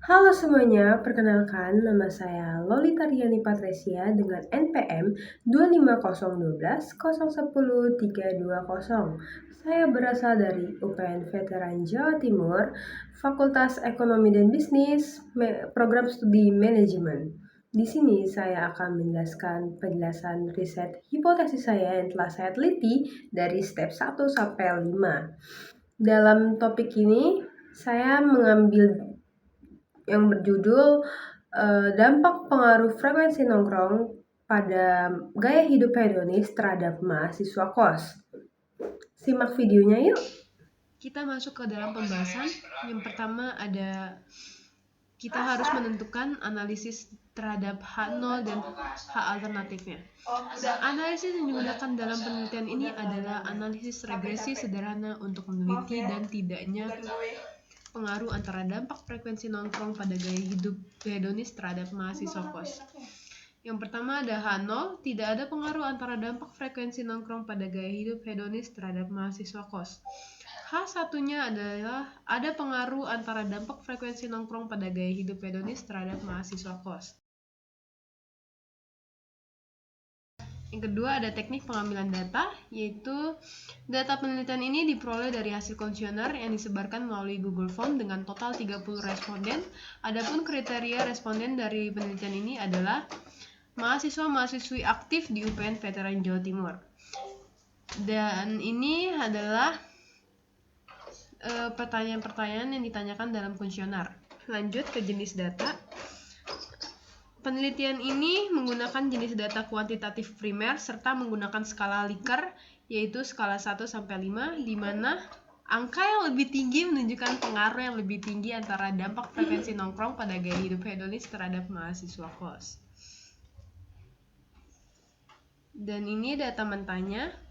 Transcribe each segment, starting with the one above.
Halo semuanya, perkenalkan nama saya Lolita Riani Patresia dengan NPM 25012010320. Saya berasal dari UPN Veteran Jawa Timur, Fakultas Ekonomi dan Bisnis, Program Studi Manajemen. Di sini saya akan menjelaskan penjelasan riset hipotesis saya yang telah saya teliti dari step 1 sampai 5. Dalam topik ini, saya mengambil yang berjudul dampak pengaruh frekuensi nongkrong pada gaya hidup hedonis terhadap mahasiswa kos. Simak videonya yuk. Kita masuk ke dalam pembahasan. Yang pertama kita harus menentukan analisis terhadap H0 dan H alternatifnya. Analisis yang digunakan dalam penelitian ini adalah analisis regresi sederhana untuk meneliti dan tidaknya pengaruh antara dampak frekuensi nongkrong pada gaya hidup hedonis terhadap mahasiswa kos. Yang pertama ada H0, tidak ada pengaruh antara dampak frekuensi nongkrong pada gaya hidup hedonis terhadap mahasiswa kos. H1-nya adalah ada pengaruh antara dampak frekuensi nongkrong pada gaya hidup hedonis terhadap mahasiswa kos. Yang kedua ada teknik pengambilan data, yaitu data penelitian ini diperoleh dari hasil kuesioner yang disebarkan melalui Google Form dengan total 30 responden. Adapun kriteria responden dari penelitian ini adalah mahasiswa-mahasiswi aktif di UPN Veteran Jawa Timur. Dan ini adalah pertanyaan-pertanyaan yang ditanyakan dalam kuesioner. Lanjut ke jenis data. Penelitian ini menggunakan jenis data kuantitatif primer serta menggunakan skala Likert, yaitu skala 1 sampai 5, di mana angka yang lebih tinggi menunjukkan pengaruh yang lebih tinggi antara dampak frekuensi nongkrong pada gaya hidup hedonis terhadap mahasiswa kos. Dan ini data mentahnya.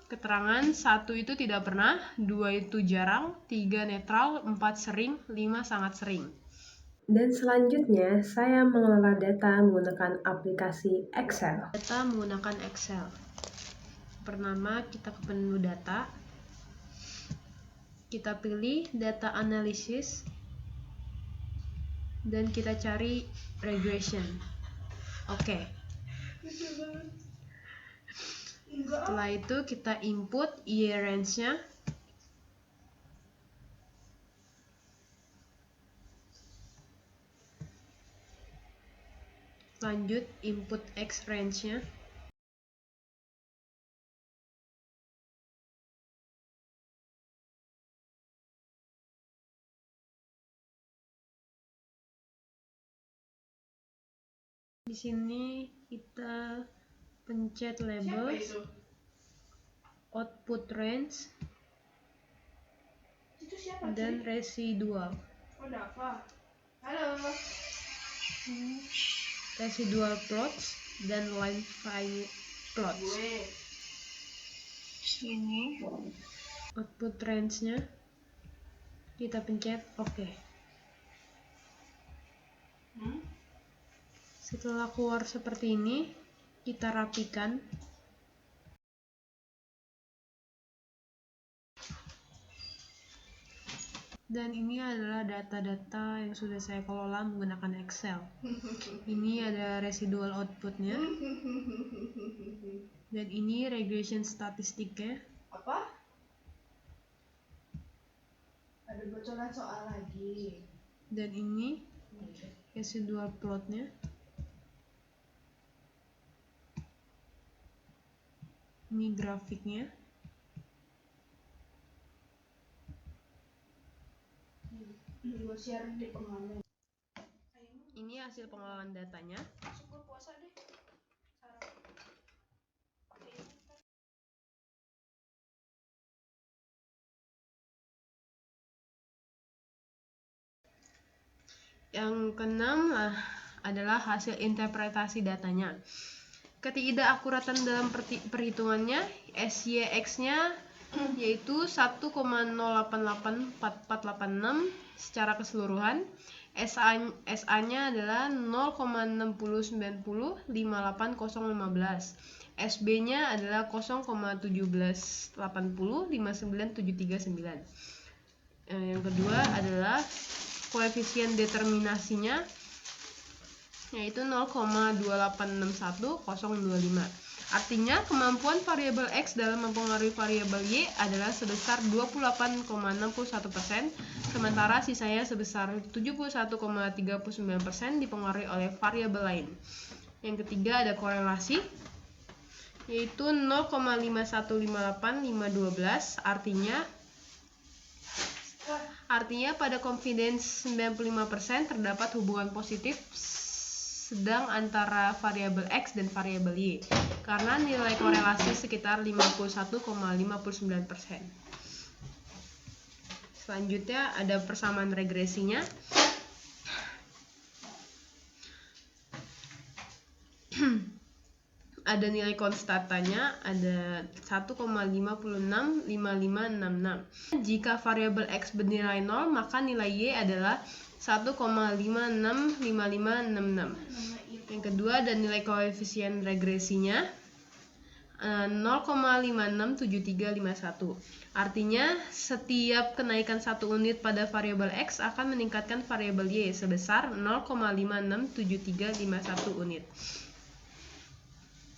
Keterangan 1 itu tidak pernah, 2 itu jarang, 3 netral, 4 sering, 5 sangat sering. Dan selanjutnya, saya mengelola data menggunakan aplikasi Excel. Data menggunakan Excel. Pertama, kita ke menu data. Kita pilih data analisis. Dan kita cari regression. Oke. Setelah itu kita input year range-nya. Lanjut input X range-nya. Di sini kita pencet label, output range, dan residual. Residual plots dan line file plots. Ini output range-nya. Kita pencet OK. Setelah keluar seperti ini, kita rapikan. Dan ini adalah data-data yang sudah saya kelola menggunakan Excel. Ini ada residual outputnya. Dan ini regression statistiknya. Apa? Ada bocoran soal lagi. Dan ini residual plotnya. Ini grafiknya. Gue share di pengalaman. Ini hasil pengelolaan datanya. Syukur puasa deh. Yang keenam adalah hasil interpretasi datanya. Ketidakakuratan dalam perhitungannya, SYX-nya yaitu 1,0884486 secara keseluruhan. SA-nya adalah 0,609058015. SB-nya adalah 0,178059739. Yang kedua adalah koefisien determinasinya, yaitu 0,2861025. Artinya, kemampuan variabel X dalam mempengaruhi variabel Y adalah sebesar 28,61%, sementara sisanya sebesar 71,39% dipengaruhi oleh variabel lain. Yang ketiga ada korelasi, yaitu 0,5158512. Artinya pada confidence 95% terdapat hubungan positif sedang antara variabel X dan variabel Y, karena nilai korelasi sekitar 51,59%. Selanjutnya ada persamaan regresinya. Ada nilai konstantanya, ada 1,565566. Jika variabel X bernilai 0, maka nilai Y adalah 1,565566. Yang kedua ada nilai koefisien regresinya 0,567351. Artinya setiap kenaikan 1 unit pada variabel X akan meningkatkan variabel Y sebesar 0,567351 unit.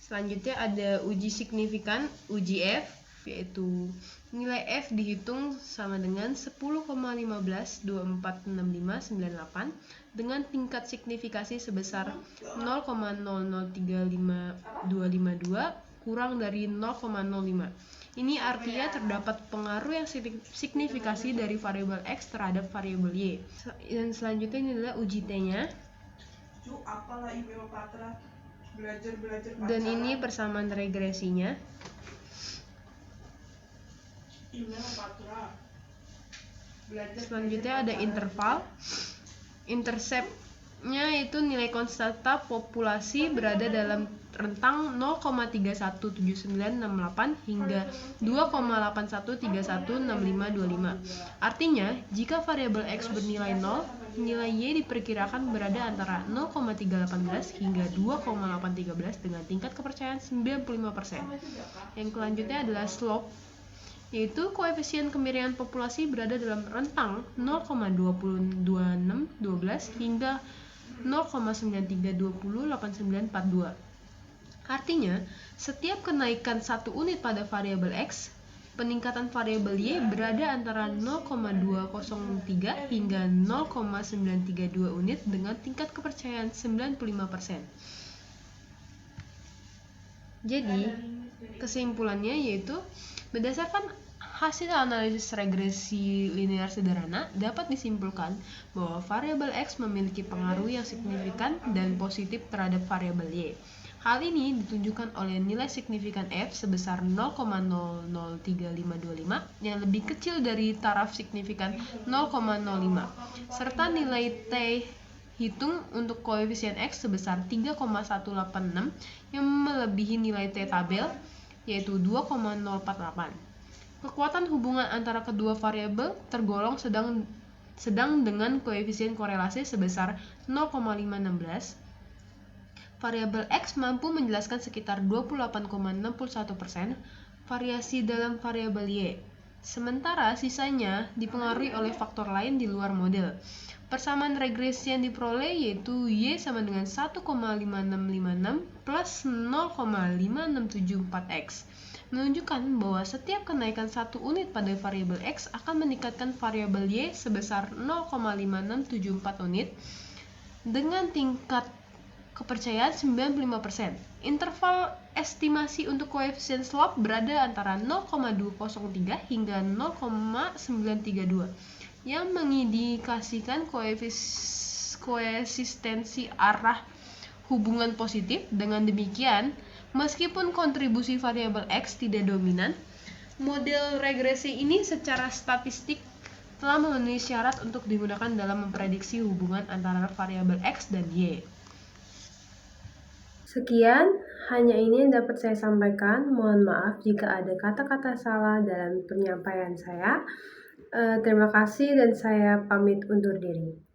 Selanjutnya ada uji signifikan, uji F, yaitu nilai F dihitung sama dengan 10,15246598 dengan tingkat signifikasi sebesar 0,0035252 kurang dari 0,05. Ini artinya terdapat pengaruh yang signifikasi dari variabel X terhadap variabel Y. Dan selanjutnya ini adalah uji T-nya. Dan ini persamaan regresinya. Selanjutnya ada interval. Intercept-nya itu nilai konstanta populasi berada dalam rentang 0,317968 hingga 2,81316525. Artinya, jika variabel X bernilai 0, nilai Y diperkirakan berada antara 0,318 hingga 2,813 dengan tingkat kepercayaan 95%. Yang selanjutnya adalah slope, yaitu koefisien kemiringan populasi berada dalam rentang 0,2612 hingga 0,93208942. Artinya, setiap kenaikan 1 unit pada variabel X, peningkatan variabel Y berada antara 0,203 hingga 0,932 unit dengan tingkat kepercayaan 95%. Jadi, kesimpulannya yaitu berdasarkan hasil analisis regresi linear sederhana, dapat disimpulkan bahwa variabel X memiliki pengaruh yang signifikan dan positif terhadap variabel Y. Hal ini ditunjukkan oleh nilai signifikan F sebesar 0,003525 yang lebih kecil dari taraf signifikan 0,05, serta nilai T hitung untuk koefisien X sebesar 3,186 yang melebihi nilai T tabel, yaitu 2,048. Kekuatan hubungan antara kedua variabel tergolong sedang dengan koefisien korelasi sebesar 0,516. Variabel X mampu menjelaskan sekitar 28,61% variasi dalam variabel Y, sementara sisanya dipengaruhi oleh faktor lain di luar model. Persamaan regresi yang diperoleh yaitu Y sama dengan 1,5656 plus 0,5674X, menunjukkan bahwa setiap kenaikan 1 unit pada variabel X akan meningkatkan variabel Y sebesar 0,5674 unit dengan tingkat kepercayaan 95%. Interval estimasi untuk koefisien slope berada antara 0,203 hingga 0,932 yang mengindikasikan koeksistensi arah hubungan positif. Dengan demikian, meskipun kontribusi variabel X tidak dominan, model regresi ini secara statistik telah memenuhi syarat untuk digunakan dalam memprediksi hubungan antara variabel X dan Y. Sekian, hanya ini yang dapat saya sampaikan. Mohon maaf jika ada kata-kata salah dalam penyampaian saya. Terima kasih dan saya pamit undur diri.